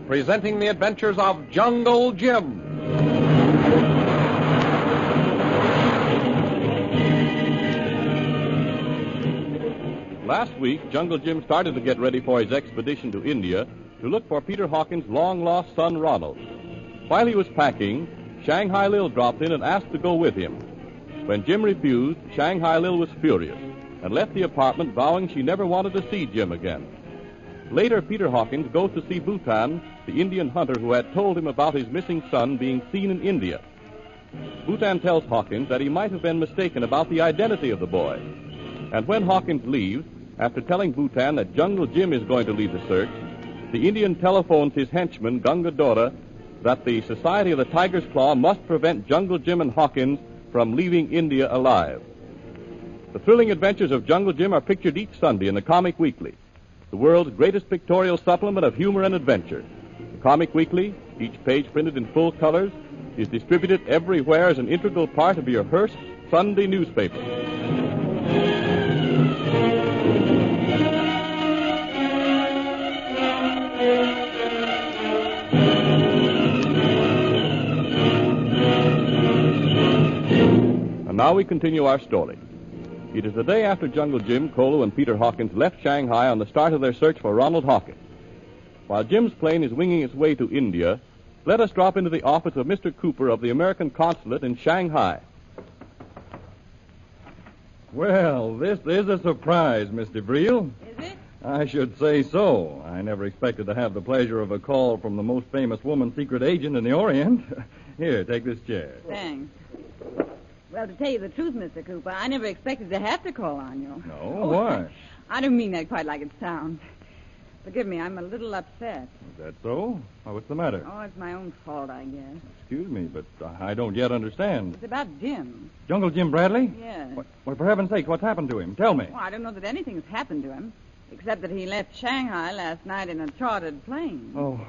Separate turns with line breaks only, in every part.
Presenting the adventures of Jungle Jim. Last week, Jungle Jim started to get ready for his expedition to India to look for Peter Hawkins' long-lost son, Ronald. While he was packing, Shanghai Lil dropped in and asked to go with him. When Jim refused, Shanghai Lil was furious and left the apartment vowing she never wanted to see Jim again. Later, Peter Hawkins goes to see Bhutan, the Indian hunter who had told him about his missing son being seen in India. Bhutan tells Hawkins that he might have been mistaken about the identity of the boy. And when Hawkins leaves, after telling Bhutan that Jungle Jim is going to lead the search, the Indian telephones his henchman, Gunga Dora, that the Society of the Tiger's Claw must prevent Jungle Jim and Hawkins from leaving India alive. The thrilling adventures of Jungle Jim are pictured each Sunday in the Comic Weekly, the world's greatest pictorial supplement of humor and adventure. The Comic Weekly, each page printed in full colors, is distributed everywhere as an integral part of your Hearst Sunday newspaper. And now we continue our story. It is the day after Jungle Jim, Kolu, and Peter Hawkins left Shanghai on the start of their search for Ronald Hawkins. While Jim's plane is winging its way to India, let us drop into the office of Mr. Cooper of the American Consulate in Shanghai.
Well, this is a surprise, Mr. Breel.
Is it?
I should say so. I never expected to have the pleasure of a call from the most famous woman secret agent in the Orient. Here, take this chair.
Thanks. Well, to tell you the truth, Mr. Cooper, I never expected to have to call on you.
No? Why?
I don't mean that quite like it sounds. Forgive me, I'm a little upset.
Is that so? Well, what's the matter?
Oh, it's my own fault, I guess.
Excuse me, but I don't yet understand.
It's about Jim.
Jungle Jim Bradley?
Yes.
Well, for heaven's sake, what's happened to him? Tell me.
Well, I don't know that anything's happened to him, except that he left Shanghai last night in a chartered plane.
Oh,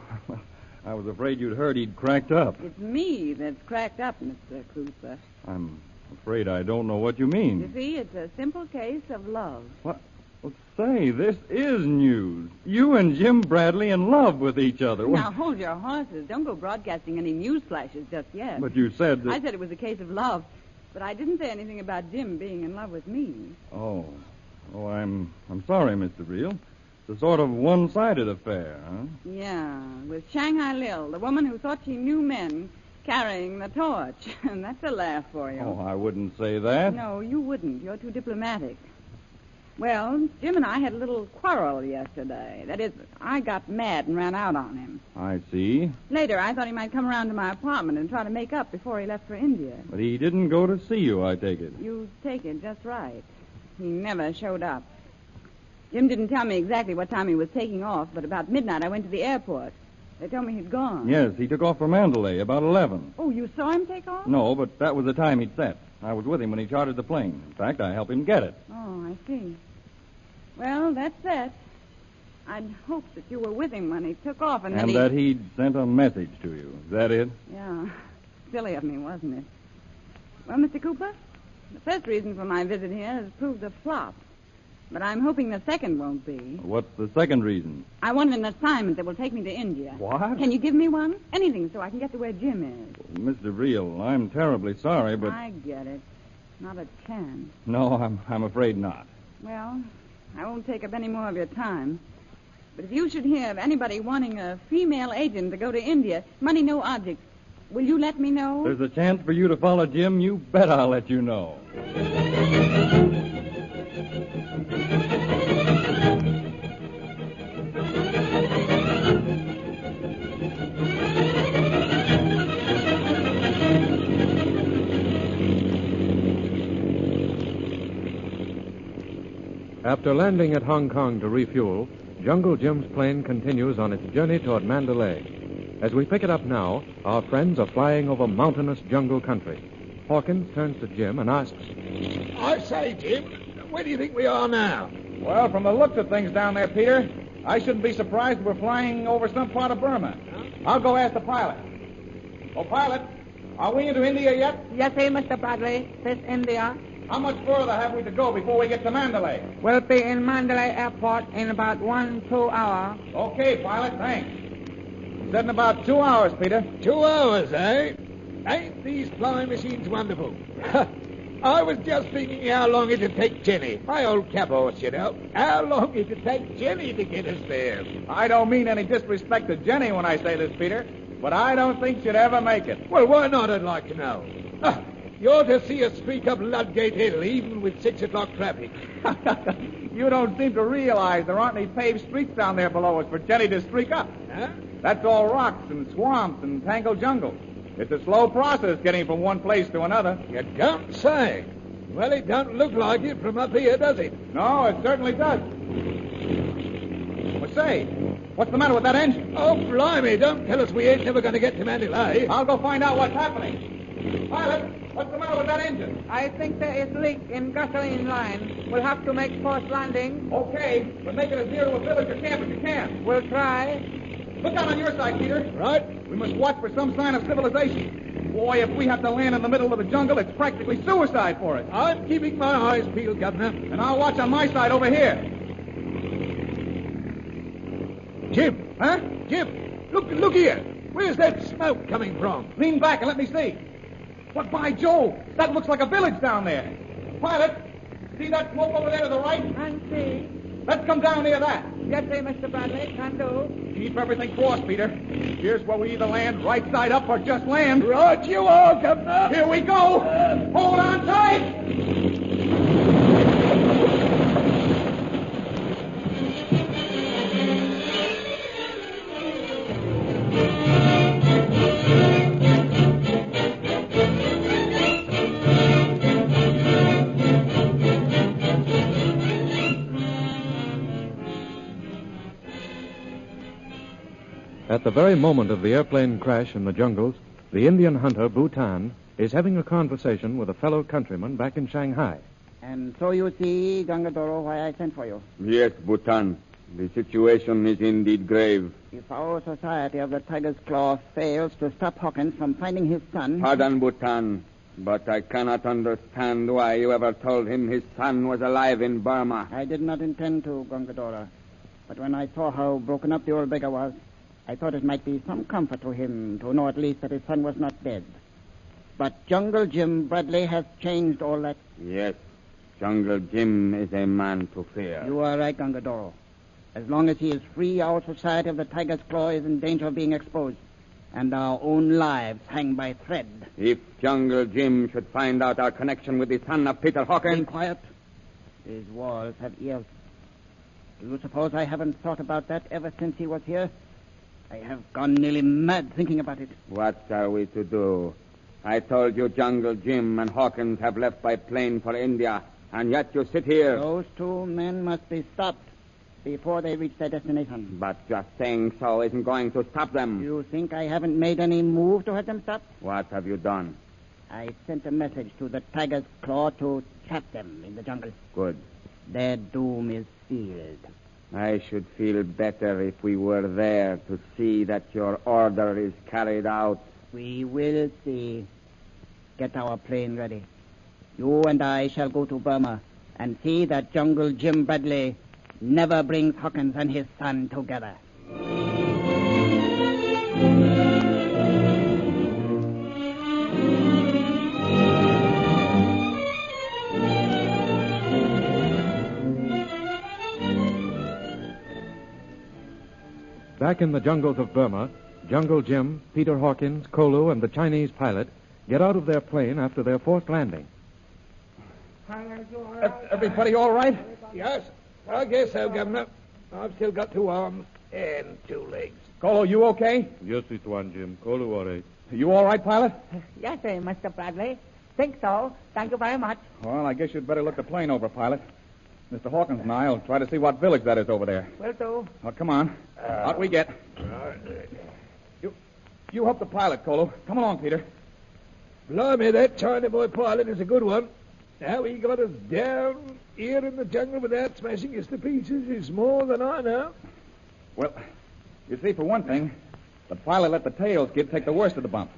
I was afraid you'd heard he'd cracked up.
It's me that's cracked up, Mr. Cooper.
I'm afraid I don't know what you mean.
You see, it's a simple case of love.
What? Well, say, this is news. You and Jim Bradley in love with each other.
Now, hold your horses. Don't go broadcasting any news flashes just yet.
But you said that...
I said it was a case of love, but I didn't say anything about Jim being in love with me.
Oh, I'm sorry, Mr. Breel. It's a sort of one-sided affair, huh?
Yeah, with Shanghai Lil, the woman who thought she knew men carrying the torch. And that's a laugh for you.
Oh, I wouldn't say that.
No, you wouldn't. You're too diplomatic. Well, Jim and I had a little quarrel yesterday. That is, I got mad and ran out on him.
I see.
Later, I thought he might come around to my apartment and try to make up before he left for India.
But he didn't go to see you, I take it.
You take it just right. He never showed up. Jim didn't tell me exactly what time he was taking off, but about midnight I went to the airport. They told me he'd gone.
Yes, he took off for Mandalay about 11.
Oh, you saw him take off?
No, but that was the time he'd set. I was with him when he chartered the plane. In fact, I helped him get it.
Oh, I see. Well, that's that. I'd hoped that you were with him when he took off and
And that he'd sent a message to you. Is that it?
Yeah. Silly of me, wasn't it? Well, Mr. Cooper, the first reason for my visit here has proved a flop. But I'm hoping the second won't be.
What's the second reason?
I want an assignment that will take me to India.
What?
Can you give me one? Anything so I can get to where Jim is.
Mr. Breel, I'm terribly sorry, but...
I get it. Not a chance.
No, I'm afraid not.
Well, I won't take up any more of your time. But if you should hear of anybody wanting a female agent to go to India, money no object, will you let me know?
There's a chance for you to follow Jim. You bet I'll let you know.
After landing at Hong Kong to refuel, Jungle Jim's plane continues on its journey toward Mandalay. As we pick it up now, our friends are flying over mountainous jungle country. Hawkins turns to Jim and asks,
I say, Jim, where do you think we are now?
Well, from the looks of things down there, Peter, I shouldn't be surprised if we're flying over some part of Burma. I'll go ask the pilot. Oh, pilot, are we into India yet?
Yes, sir, Mr. Bradley. This India.
How much further have we to go before we get to Mandalay?
We'll be in Mandalay Airport in about 1-2 hours.
Okay, pilot, thanks. Said in about 2 hours, Peter.
2 hours, eh? Ain't these flying machines wonderful? I was just thinking how long it'd take Jenny, my old cab horse, you know. How long it'd take Jenny to get us there.
I don't mean any disrespect to Jenny when I say this, Peter, but I don't think she'd ever make it.
Well, why not, I'd like to know. You ought to see us streak up Ludgate Hill, even with 6 o'clock traffic.
You don't seem to realize there aren't any paved streets down there below us for Jenny to streak up.
Huh?
That's all rocks and swamps and tangled jungle. It's a slow process getting from one place to another.
You don't say. Well, it don't look like it from up here, does it?
No, it certainly does. But say, what's the matter with that engine?
Oh, blimey, don't tell us we ain't never going to get to Mandalay.
I'll go find out what's happening. Pilot, what's the matter with that engine?
I think there is leak in gasoline line. We'll have to make forced landing.
Okay, but make it as near to a village or camp as you can.
We'll try.
Look out on your side, Peter.
Right?
We must watch for some sign of civilization. Boy, if we have to land in the middle of the jungle, it's practically suicide for us.
I'm keeping my eyes peeled, Governor.
And I'll watch on my side over here.
Jim.
Huh?
Jim, look here. Where's that smoke coming from?
Lean back and let me see. But by Jove, that looks like a village down there. Pilot, see that smoke over there to the right?
And see.
Let's come down near that.
Yes, sir, Mr. Bradley. Can do.
Keep everything crossed, Peter. Here's where we either land right side up or just land.
Right you are, Governor.
Here we go. Hold on tight.
At the very moment of the airplane crash in the jungles, the Indian hunter, Bhutan, is having a conversation with a fellow countryman back in Shanghai.
And so you see, Gangadoro, why I sent for you.
Yes, Bhutan. The situation is indeed grave.
If our society of the Tiger's Claw fails to stop Hawkins from finding his son...
Pardon, Bhutan, but I cannot understand why you ever told him his son was alive in Burma.
I did not intend to, Gangadora. But when I saw how broken up the old beggar was, I thought it might be some comfort to him to know at least that his son was not dead. But Jungle Jim Bradley has changed all that.
Yes, Jungle Jim is a man to fear.
You are right, Gangadoro. As long as he is free, our society of the Tiger's Claw is in danger of being exposed, and our own lives hang by thread.
If Jungle Jim should find out our connection with the son of Peter Hawkins...
Be quiet. These walls have ears. Do you suppose I haven't thought about that ever since he was here? I have gone nearly mad thinking about it.
What are we to do? I told you Jungle Jim and Hawkins have left by plane for India, and yet you sit here.
Those two men must be stopped before they reach their destination.
But just saying so isn't going to stop them.
You think I haven't made any move to have them stopped?
What have you done?
I sent a message to the Tiger's Claw to trap them in the jungle.
Good.
Their doom is sealed.
I should feel better if we were there to see that your order is carried out.
We will see. Get our plane ready. You and I shall go to Burma and see that Jungle Jim Bradley never brings Hawkins and his son together.
Back in the jungles of Burma, Jungle Jim, Peter Hawkins, Kolu, and the Chinese pilot get out of their plane after their forced landing.
Everybody all right?
Yes, I guess so, Governor. I've still got 2 arms and 2 legs.
Kolu, you okay?
Yes, it's one, Jim. Kolu, all right.
You all right, pilot?
Yes, sir, Mr. Bradley. Think so. Thank you very much.
Well, I guess you'd better look the plane over, pilot. Mr. Hawkins and I will try to see what village that is over there.
Will do.
Oh, come on. Out we get. You help the pilot, Kolu. Come along, Peter.
Blimey, that China boy pilot is a good one. How he got us down here in the jungle without smashing us to pieces is more than I know.
Well, you see, for one thing, the pilot let the tails kid take the worst of the bump.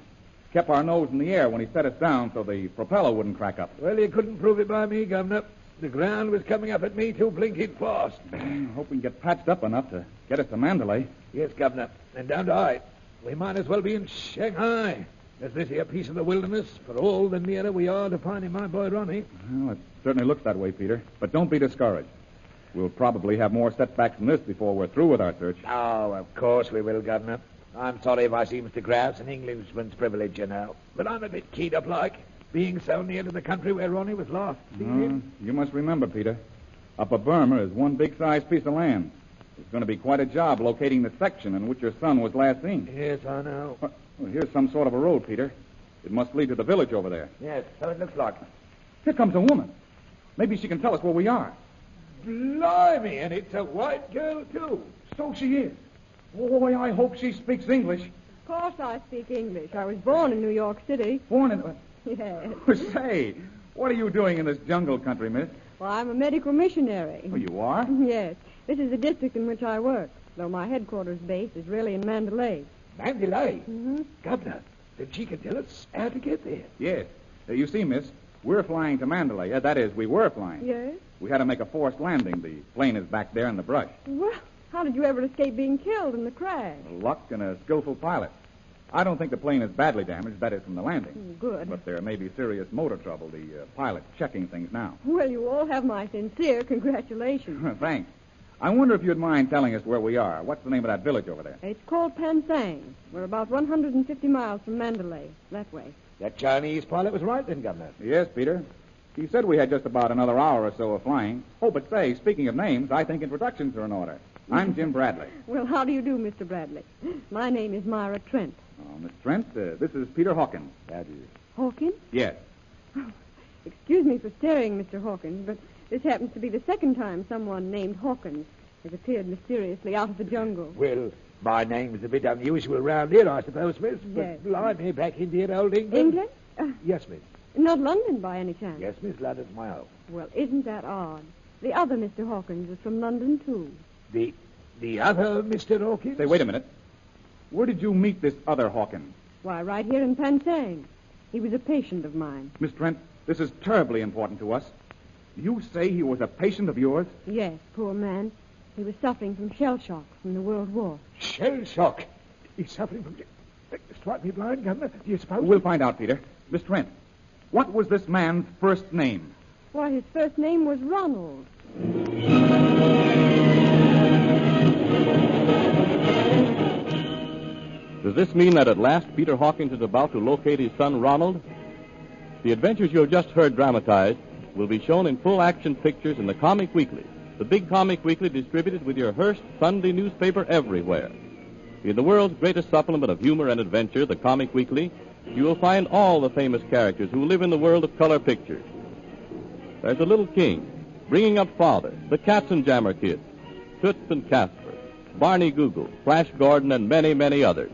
kept our nose in the air when he set us down so the propeller wouldn't crack up.
Well, you couldn't prove it by me, Governor. The ground was coming up at me too blinking fast.
Hope we can get patched up enough to get us to Mandalay.
Yes, Governor, and down to I. We might as well be in Shanghai as this here piece of the wilderness, for all the nearer we are to finding my boy Ronnie.
Well, it certainly looks that way, Peter. But don't be discouraged. We'll probably have more setbacks than this before we're through with our search.
Oh, of course we will, Governor. I'm sorry if I seems to grouse an Englishman's privilege, you know. But I'm a bit keyed up like, being so near to the country where Ronnie was last seen.
You must remember, Peter, Upper Burma is one big-sized piece of land. It's going to be quite a job locating the section in which your son was last seen.
Yes, I know.
Well, here's some sort of a road, Peter. It must lead to the village over there.
Yes, so it looks like.
Here comes a woman. Maybe she can tell us where we are.
Blimey, and it's a white girl, too.
So she is. Boy, I hope she speaks English.
Of course I speak English. I was born in New York City.
Born in...
Yes.
Say, what are you doing in this jungle country, miss?
Well, I'm a medical missionary.
Oh, you are?
Yes. This is the district in which I work, though my headquarters base is really in Mandalay.
Mandalay?
Mm-hmm.
Governor, then she can tell us how to get there.
Yes. You see, miss, we're flying to Mandalay. That is, we were flying.
Yes?
We had to make a forced landing. The plane is back there in the brush.
Well, how did you ever escape being killed in the crash?
Luck and a skillful pilot. I don't think the plane is badly damaged, that is, from the landing.
Good.
But there may be serious motor trouble. The pilot's checking things now.
Well, you all have my sincere congratulations.
Thanks. I wonder if you'd mind telling us where we are. What's the name of that village over there?
It's called Tarzan. We're about 150 miles from Mandalay, that way.
That Chinese pilot was right then, Governor.
Yes, Peter. He said we had just about another hour or so of flying. Oh, but say, speaking of names, I think introductions are in order. I'm Jim Bradley.
Well, how do you do, Mr. Bradley? My name is Myra Trent.
Oh, Miss Trent, this is Peter Hawkins.
Hawkins?
Yes.
Excuse me for staring, Mr. Hawkins, but this happens to be the second time someone named Hawkins has appeared mysteriously out of the jungle.
Well, my name's a bit unusual round here, I suppose, miss.
Yes.
But blimey, back in dear old England.
England?
Yes, miss.
Not London, by any chance?
Yes, Miss, London's my home.
Well, isn't that odd? The other Mr. Hawkins is from London, too.
The other Mr. Hawkins?
Say, wait a minute. Where did you meet this other Hawkins?
Why, right here in Tarzan. He was a patient of mine.
Miss Trent, this is terribly important to us. You say he was a patient of yours?
Yes, poor man. He was suffering from shell shock from the World War.
Shell shock? He's suffering from... Strike me blind, Governor. Do you suppose...
We'll find out, Peter. Miss Trent, what was this man's first name?
Why, his first name was Ronald.
Does this mean that at last Peter Hawkins is about to locate his son Ronald? The adventures you have just heard dramatized will be shown in full action pictures in the Comic Weekly, the big Comic Weekly distributed with your Hearst Sunday newspaper everywhere. In the world's greatest supplement of humor and adventure, the Comic Weekly, you will find all the famous characters who live in the world of color pictures. There's the Little King, Bringing Up Father, the Katzenjammer Kids, Toots and Casper, Barney Google, Flash Gordon, and many, many others.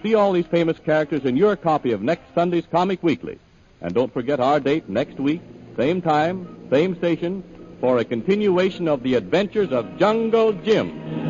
See all these famous characters in your copy of next Sunday's Comic Weekly. And don't forget our date next week, same time, same station, for a continuation of the adventures of Jungle Jim.